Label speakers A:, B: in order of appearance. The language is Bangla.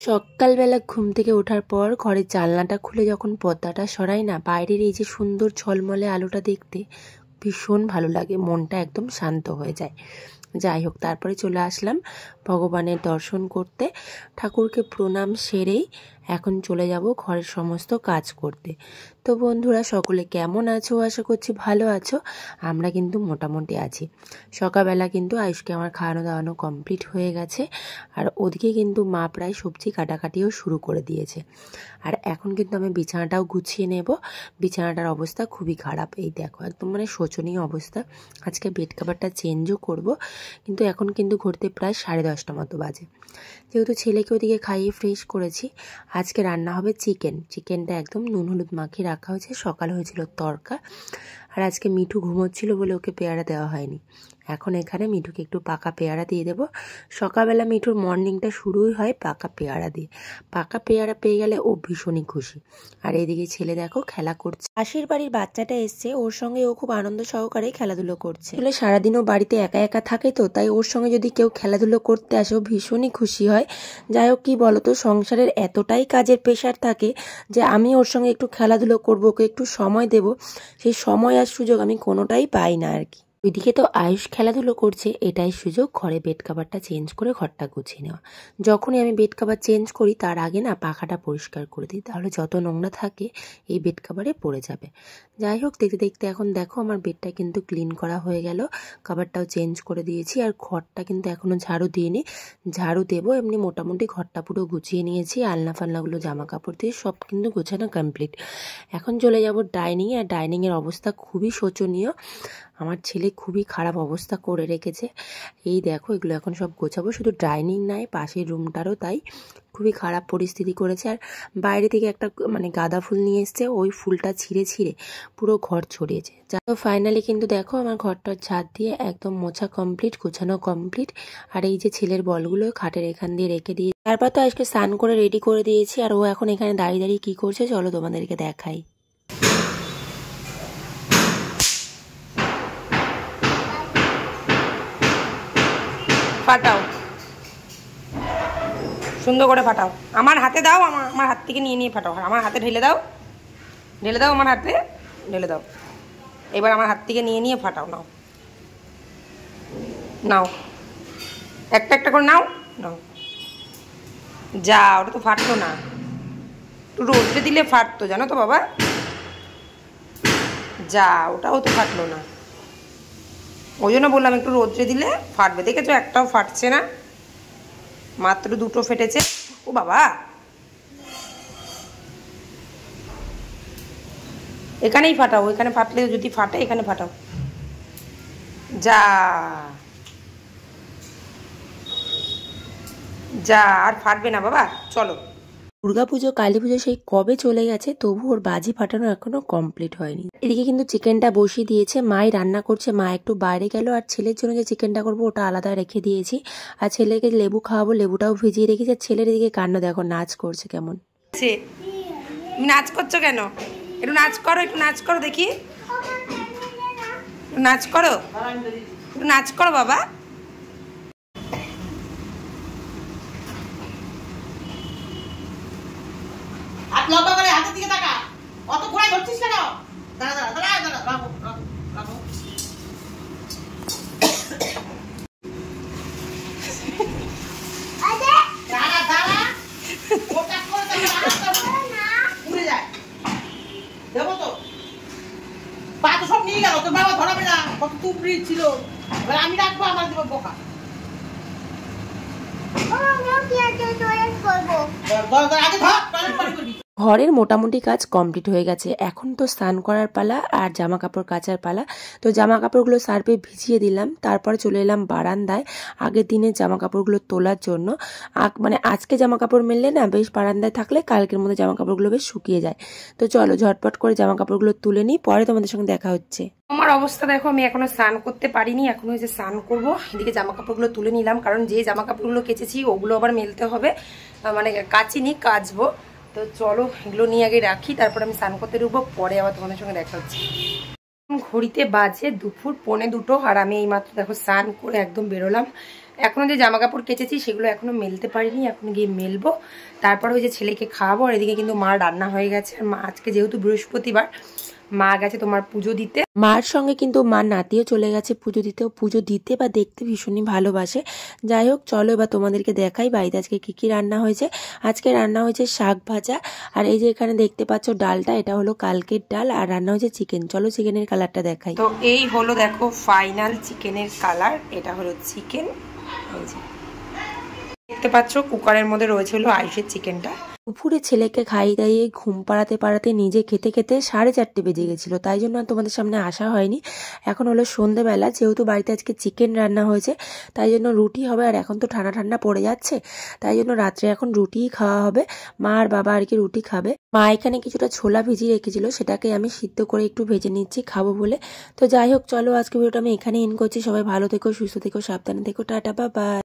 A: সকালবেলা ঘুম থেকে ওঠার পর ঘরের জানলাটা খুলে যখন পর্দাটা সরাই না, বাইরের এই যে সুন্দর ঝলমলে আলোটা দেখতে ভীষণ ভালো লাগে, মনটা একদম শান্ত হয়ে যায়। যাই হোক, তারপরে চলে আসলাম ভগবানের দর্শন করতে। ঠাকুরকে প্রণাম সেরেই এখন চলে যাব ঘরের সমস্ত কাজ করতে। তো বন্ধুরা, সকলে কেমন আছো? আশা করছি ভালো আছো। আমরা কিন্তু মোটামুটি আছি। সকালবেলা কিন্তু আয়ুষকে আমার খাওয়ানো দাওয়ানো কমপ্লিট হয়ে গেছে, আর ওদিকে কিন্তু মা প্রায় সবজি কাটাকাটিও শুরু করে দিয়েছে। আর এখন কিন্তু আমি বিছানাটাও গুছিয়ে নেব। বিছানাটার অবস্থা খুবই খারাপ, এই দেখো একদম মানে শোচনীয় অবস্থা। আজকে বেড কভারটা চেঞ্জও করব, কিন্তু এখন কিন্তু ঘুরতে প্রায় 10:30 মতো বাজে। যেহেতু ছেলেকে ওদিকে খাইয়ে ফ্রেশ করেছি, আজকে রান্না হবে চিকেনটা একদম নুন হলুদ মাখিয়ে রাখা হয়েছে। সকাল হয়েছিল তরকা, আর আজকে মিঠু ঘুমোচ্ছিল বলে ওকে পেয়ারা দেওয়া হয়নি। এখন এখানে মিঠুকে একটু পাকা পেয়ারা দিয়ে দেবো। সকালবেলা মিঠুর মর্নিংটা শুরুই হয় পাকা পেয়ারা দিয়ে। পাকা পেয়ারা পেয়ে গেলে ও ভীষণই খুশি। আর এদিকে ছেলে দেখো খেলা করছে। পাশের বাড়ির বাচ্চাটা এসছে, ওর সঙ্গে ও খুব আনন্দ সহকারে খেলাধুলো করছে। আসলে সারাদিনও বাড়িতে একা একা থাকে, তো তাই ওর সঙ্গে যদি কেউ খেলাধুলো করতে আসে ও ভীষণই খুশি হয়। যাই হোক, কি বলতো, সংসারের এতটাই কাজের প্রেশার থাকে যে আমি ওর সঙ্গে একটু খেলাধুলো করবো, ওকে একটু সময় দেব, সেই সময় আর সুযোগ আমি কোনোটাই পাই না আর কি। ওইদিকে তো আয়ুষ খেলাধুলো করছে, এটাই সুযোগ ঘরে বেড কাভারটা চেঞ্জ করে ঘরটা গুছিয়ে নেওয়া। যখনই আমি বেড কাভার চেঞ্জ করি তার আগে না পাখাটা পরিষ্কার করে দিই, তাহলে যত নোংরা থাকে এই বেড কাভারে পড়ে যাবে। যাই হোক, দেখতে দেখতে এখন দেখো আমার বেডটা কিন্তু ক্লিন করা হয়ে গেল, কাভারটাও চেঞ্জ করে দিয়েছি। আর ঘরটা কিন্তু এখনও ঝাড়ু দিইনি, ঝাড়ু দেবো। এমনি মোটামুটি ঘরটা পুরো গুছিয়ে নিয়েছি, আলনা ফালনাগুলো জামা কাপড় দিয়ে সব কিন্তু গোছানো কমপ্লিট। এখন চলে যাব ডাইনিংয়ে। আর ডাইনিংয়ের অবস্থা খুবই শোচনীয়, আমার ছেলে খুবই খারাপ অবস্থা করে রেখেছে। এই দেখো, এগুলো এখন সব গোছাবো। শুধু ডাইনিং নাই, পাশের রুমটারও তাই খুবই খারাপ পরিস্থিতি করেছে। আর বাইরে থেকে একটা মানে গাঁদা ফুল নিয়ে এসছে, ওই ফুলটা ছিঁড়ে ছিঁড়ে পুরো ঘর ছড়িয়েছে। তো ফাইনালি কিন্তু দেখো আমার ঘরটার ছাদ দিয়ে একদম মোছা কমপ্লিট, গোছানো কমপ্লিট। আর এই যে ছেলের বলগুলো খাটের এখান দিয়ে রেখে দিয়ে, তারপর তো আজকে স্নান করে রেডি করে দিয়েছি। আর ও এখন এখানে দাঁড়িয়ে দাঁড়িয়ে কি করছে চলো তোমাদেরকে দেখাই।
B: ফাটাও, সুন্দর করে ফাটাও। আমার হাতে দাও, আমার হাত থেকে নিয়ে নিয়ে ফাটাও। আমার হাতে ঢেলে দাও, ঢেলে দাও, আমার হাতে ঢেলে দাও। এবার আমার হাত থেকে নিয়ে নিয়ে ফাটাও। নাও নাও, একটা একটা করে নাও নাও। যা, ওটা তো ফাটতো না, একটু রোদ্রে দিলে ফাটতো, জানো তো বাবা। যা, ওটাও তো ফাটলো না, ওই জন্য বললাম একটু রোদ্রে দিলে ফাটবে। দেখেছো, একটাও ফাটছে না, মাত্র দুটো ফেটেছে। ও বাবা, এখানেই ফাটাও, এখানে ফাটলে যদি ফাটে এখানে ফাটাও। যা যা, আর ফাটবে না বাবা, চলো।
A: দুর্গাপুজো কালী পুজো সেই কবে চলে গেছে, তবু ওর বাজি ফাটানো এখনো কমপ্লিট হয়নি। এদিকে কিন্তু চিকেনটা বসিয়ে দিয়েছে, মাই রান্না করছে। মা একটু বাইরে গেল, আর ছেলের জন্য যে চিকেনটা করবো ওটা আলাদা রেখে দিয়েছি। আর ছেলেকে লেবু খাওয়াবো, লেবুটাও ভিজিয়ে রেখেছি। আর ছেলের দিকে কান্না দেখো, নাচ করছে কেমন।
B: তুমি নাচ করছো কেন? একটু নাচ করো, একটু নাচ করো দেখি, নাচ করো, একটু নাচ করো বাবা।
C: হাতের দিকে তাকা, অত ঘোড়ায় ধরছিস কেন? দাঁড়া দাঁড়া দাঁড়া দাঁড়া, রাখো রাখো। দাঁড়া দাঁড়া, ওটা করে উড়ে যায়। দেবো তো, পা তো সব নিয়ে গেল, তোর বাবা ধরাবে না, কত তুপড়ি ছিল। এবার আমি রাখবো, আমার দেবো বোকা। আগে ধর, টয়লেট পরে করবি।
A: ঘরের মোটামুটি কাজ কমপ্লিট হয়ে গেছে, এখন তো স্নান করার পালা আর জামা কাপড় কাচার পালা। তো জামা কাপড়গুলো সার্ফে ভিজিয়ে দিলাম, তারপরে চলে এলাম বারান্দায় আগের দিনের জামা কাপড়গুলো তোলার জন্য। মানে আজকে জামা কাপড় মেললে না বেশ বারান্দায় থাকলে কালকের মধ্যে জামা কাপড়গুলো বেশ শুকিয়ে যায়। তো চলো ঝটপট করে জামা কাপড়গুলো তুলে নিই, পরে তোমাদের সঙ্গে দেখা হচ্ছে।
B: আমার অবস্থা দেখো, আমি এখনো স্নান করতে পারিনি, এখনো যে স্নান করবো। এদিকে জামা কাপড়গুলো তুলে নিলাম, কারণ যে জামা কাপড়গুলো কেচেছি ওগুলো আবার মেলতে হবে, মানে কাচিনি, কাচবো। তো চলো এগুলো নিয়ে আগে রাখি, তারপর আমি স্নান করতে ঢুকবো, পরে আবার তোমাদের সঙ্গে দেখা হচ্ছে। ঘড়িতে বাজে দুপুর 1:45, আর আমি এইমাত্র দেখো স্নান করে একদম বেরোলাম। এখনো যে জামা কাপড় কেচেছি সেগুলো এখনো মেলতে পারিনি, এখন গিয়ে মেলবো, তারপর ওই যে ছেলেকে খাওয়াবো। আর এদিকে কিন্তু মা রান্না হয়ে গেছে। আর মা আজকে যেহেতু বৃহস্পতিবার, মা গেছে তোমার পুজো দিতে।
A: মার সঙ্গে কিন্তু মার নাতিও চলে গেছে পুজো দিতেও। পুজো দিতে বা দেখতে ভীষণই ভালোবাসে। যাই হোক, চলো এবার তোমাদেরকে দেখাই বাড়িতে আজকে কি কি রান্না হয়েছে। আজকে রান্না হয়েছে শাক ভাজা, আর এই যে এখানে দেখতে পাচ্ছ ডালটা, এটা হলো কালকের ডাল, আর রান্না হয়েছে চিকেন। চলো চিকেনের কালারটা দেখাই।
B: তো এই হলো দেখো ফাইনাল চিকেনের কালার, এটা হলো চিকেন। এই যে দেখতে পাচ্ছ কুকারের মধ্যে রয়েছে হলো আইসের চিকেনটা।
A: দুপুরে ছেলেকে খাইয়ে দাইয়ে ঘুম পাড়াতে পাড়াতে নিজে খেতে খেতে 4:30 বেজে গেছিলো, তাই জন্য তোমাদের সামনে আসা হয়নি। এখন হলো সন্ধ্যেবেলা, যেহেতু বাড়িতে আজকে চিকেন রান্না হয়েছে তাই জন্য রুটি হবে। আর এখন তো ঠান্ডা ঠান্ডা পড়ে যাচ্ছে, তাই জন্য রাত্রে এখন রুটিই খাওয়া হবে। মা আর বাবা আর কি রুটি খাবে। মা এখানে কিছুটা ছোলা ভিজিয়ে রেখেছিল, সেটাকে আমি সিদ্ধ করে একটু ভেজে নিচ্ছি খাবো বলে। তো যাই হোক, চলো আজকে ভিডিওটা আমি এখানে এন্ড করছি। সবাই ভালো থেকো, সুস্থ থেকো, সাবধানে থেকো, টাটা, বাই বাই।